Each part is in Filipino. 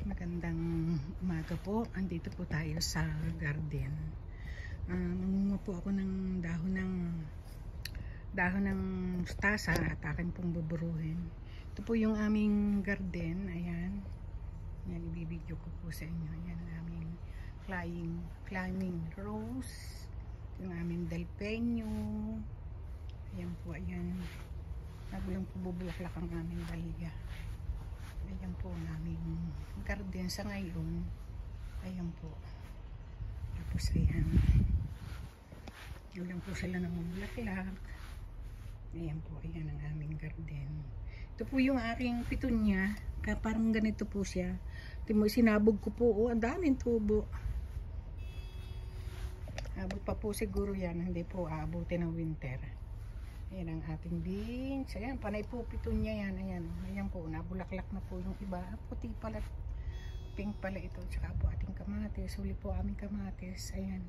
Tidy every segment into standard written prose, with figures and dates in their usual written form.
Magandang umaga po. Andito po tayo sa garden. Mangunguha po ako ng dahon ng mustasa at akin pong buburuhin. Ito po yung aming garden. Ayan. Yan, ibibidyo ko po sa inyo. Ayan ang aming climbing rose. Yung aming dalpenyo. Ayan po, ayan. Nagulang po bubulaklak ang aming dahlia. Ayan po namin garden sa ngayon. Ayan po. Tapos ayan. Ulang po sila ng bulaklak. Ayan po. Ayan ang aming garden. Ito po yung aking petunia. Kaya parang ganito po siya. Sinabog ko po. Oh, ang daming tubo. Abot pa po siguro yan. Hindi po aabutin ng winter. Ayan ang ating beans. Ayan, panay po petunia yan. Ayan, ayan po, nabulaklak na po yung iba. Puti pala, pink pala ito. Tsaka po ating kamatis. Huli po aming kamatis. Ayan,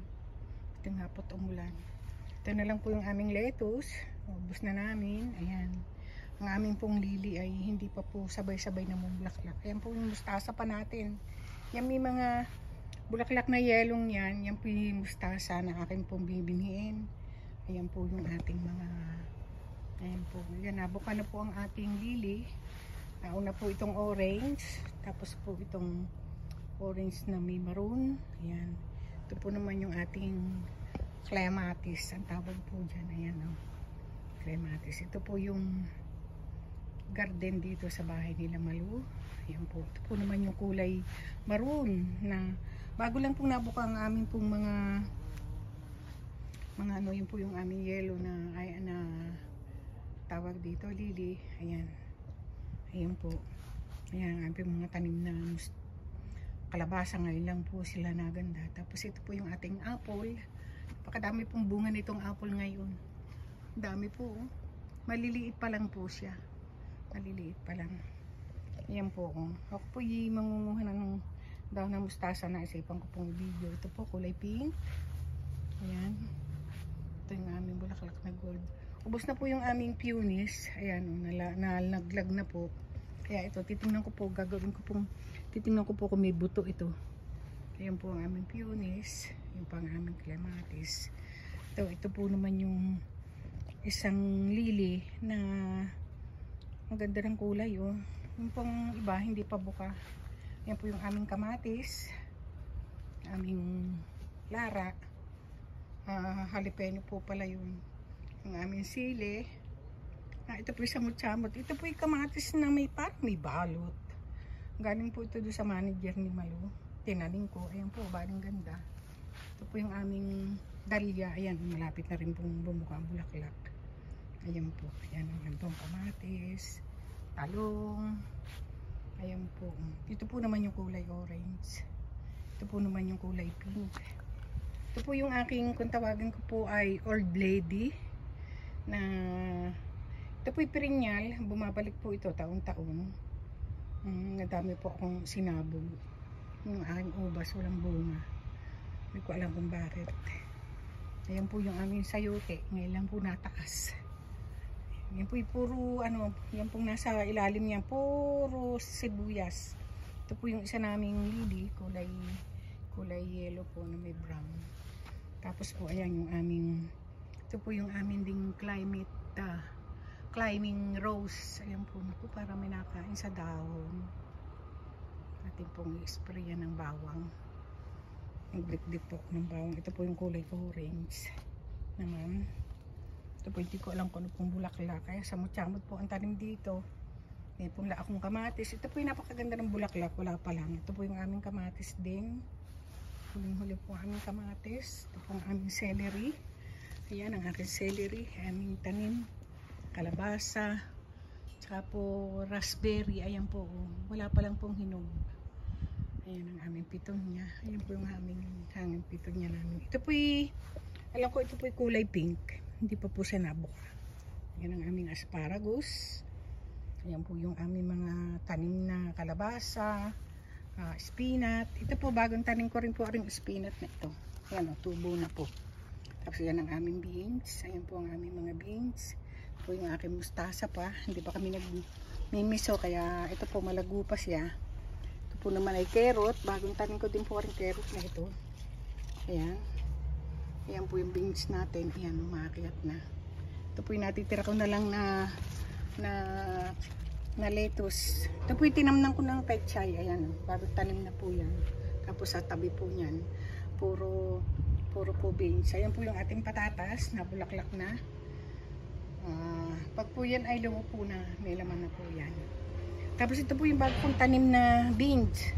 ito nga po't umulan. Ito na lang po yung aming lettuce. Ubus na namin. Ayan, ang aming pong lili ay hindi pa po sabay-sabay na bulaklak. Ayan po yung mustasa pa natin. Yan may mga bulaklak na yelong yan. Yan po yung mustasa na akin pong bibiniin. Ayan po yung ating mga, ayan po, yan, nabuka na po ang ating lili. Una po itong orange, tapos po itong orange na may maroon. Ayan, ito po naman yung ating clematis, ang tawag po dyan. Ayan o, clematis. Ito po yung garden dito sa bahay nila Malu. Ayan po, ito po naman yung kulay maroon na bago lang pong nabuka ang aming pong mga ano, yun po yung aming yellow na tawag dito, lili. Ayan, ayan po, ayan ang aming mga tanim na kalabasa. Ngayon lang po sila naganda. Tapos ito po yung ating apple. Napakadami pong bunga nitong apple ngayon. Dami po, maliliit pa lang po siya, maliliit pa lang. Ayan po, ako po yung mangunguha ng dahon ng mustasa na isipan ko pong video. Ito po kulay pink. Ayan, ito yung aming bulaklak na gold. Ubos na po yung aming peonies. Ayan, nalaglag na po. Kaya ito, titingnan ko po, titingnan ko po kung may buto ito. Ayan po ang aming peonies. Yung pang aming clematis. Ito po naman yung isang lili na ang ganda ng kulay. Oh. Yung pang iba, hindi pa buka. Ayan po yung aming kamatis. Aming lara. Jalapeno po pala yun. Ang aming sili. Ito po yung samot-samot. Ito po yung kamatis na parang may balot. Galing po ito doon sa manager ni Malu. Tinaling ko. Ayan po, baling ganda. Ito po yung aming dahlia. Ayan, malapit na rin pong bumuka ang bulaklak. Ayan po. Ayan ang gandong kamatis. Talong. Ayan po. Ito po naman yung kulay orange. Ito po naman yung kulay pink. Ito po yung aking, kung tawagin ko po ay old lady na ito po yung perennial. Bumabalik po ito taon-taon. Nadami po akong sinabog. Yung aking ubas, walang bunga. Hindi ko alam kung bakit. Ayan po yung aming sayote. Ngayon lang po nataas. Yan po yung puro ano, yan pong nasa ilalim niya, puro sibuyas. Ito po yung isa naming lili, kulay yellow po na may brown. Tapos po ayan yung aming, ito po yung aming ding climbing rose. Ayan po, naku, para may nakain sa dahon. Ating pong i-sprayan ng bawang. Nag-dip po ng bawang. Ito po yung kulay orange naman. Ito po hindi ko alam kung ano pong bulaklak. Kaya samot-samot po ang tanim dito. Ayan pong akong kamatis. Ito po yung napakaganda ng bulaklak. Wala pa lang. Ito po yung aming kamatis din. Huling-huli po ang aming kamatis. Ito po ang aming celery. Ayan ang aking celery. Aming tanim. Kalabasa. Tsaka po raspberry. Ayan po. Wala pa lang pong hinog. Ayan ang aming petunia. Ayan po yung aming petunia namin. Ito po alam ko ito po yung kulay pink. Hindi pa po siya nabuka. Ayan ang aming asparagus. Ayan po yung aming mga tanim na kalabasa. Spinach. Ito po bagong tanim ko rin po ang spinach na ito. Ayan o, tubo na po. Tapos yan ang aming beans. Ayan po ang aming mga beans. Ito po yung aking mustasa pa. Hindi pa kami nagmimiso kaya ito po malago pa siya. Ito po naman ay carrot. Bagong tanim ko din po rin carrot na ito. Ayan. Ayan po yung beans natin. Ayan, umakyat na. Ito po yung natitira ko na lang na lettuce. Ito po yung tinamnan ko ng pechay. Ayan, bagong tanim na po yan. Tapos sa tabi po yan, puro po beans. Ayan po yung ating patatas na bulaklak na. Pag po yan ay lumo po na, may laman na po yan. Tapos ito po yung bagong tanim na beans.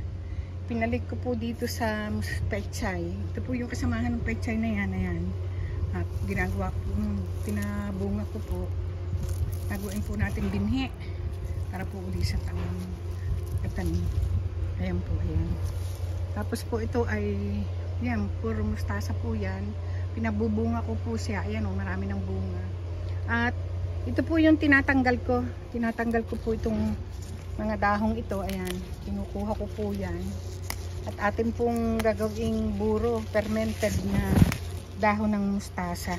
Pinalik ko po dito sa pechay. Ito po yung kasamahan ng pechay na yan. Ayan. At ginagawa po, pinabunga ko po. Taguin po natin binhi para po uli sa tanim. Ayan po, ayan. Tapos po ito ay, yan, puro mustasa po yan. Pinabubunga ko po siya. Ayan o, marami ng bunga. At ito po yung tinatanggal ko. Tinatanggal ko po itong mga dahong ito. Ayan, kinukuha ko po yan. At atin pong gagawing buro, fermented na dahon ng mustasa.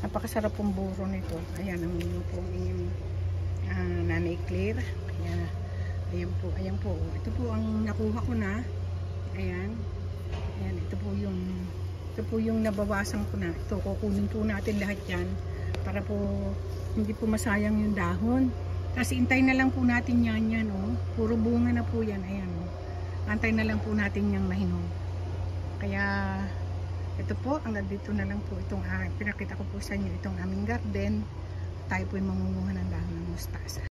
Napakasarap pong buro nito. Ayan, ang pong inyong Nanay Claire. Ayan po. Ito po ang nakuha ko na. Ayan. Ayan, ito po yung nabawasan ko na. Ito, kukunin po natin lahat yan para po hindi po masayang yung dahon. Kasi intay na lang po natin yan, oh. Puro bunga na po yan. Ayan, oh. Antay na lang po natin yung mahinog. Kaya ito po, hanggang dito na lang po itong pinakita ko po sa inyo itong aming garden. Tayo po yung mangunguha ng dahon ng mustasa.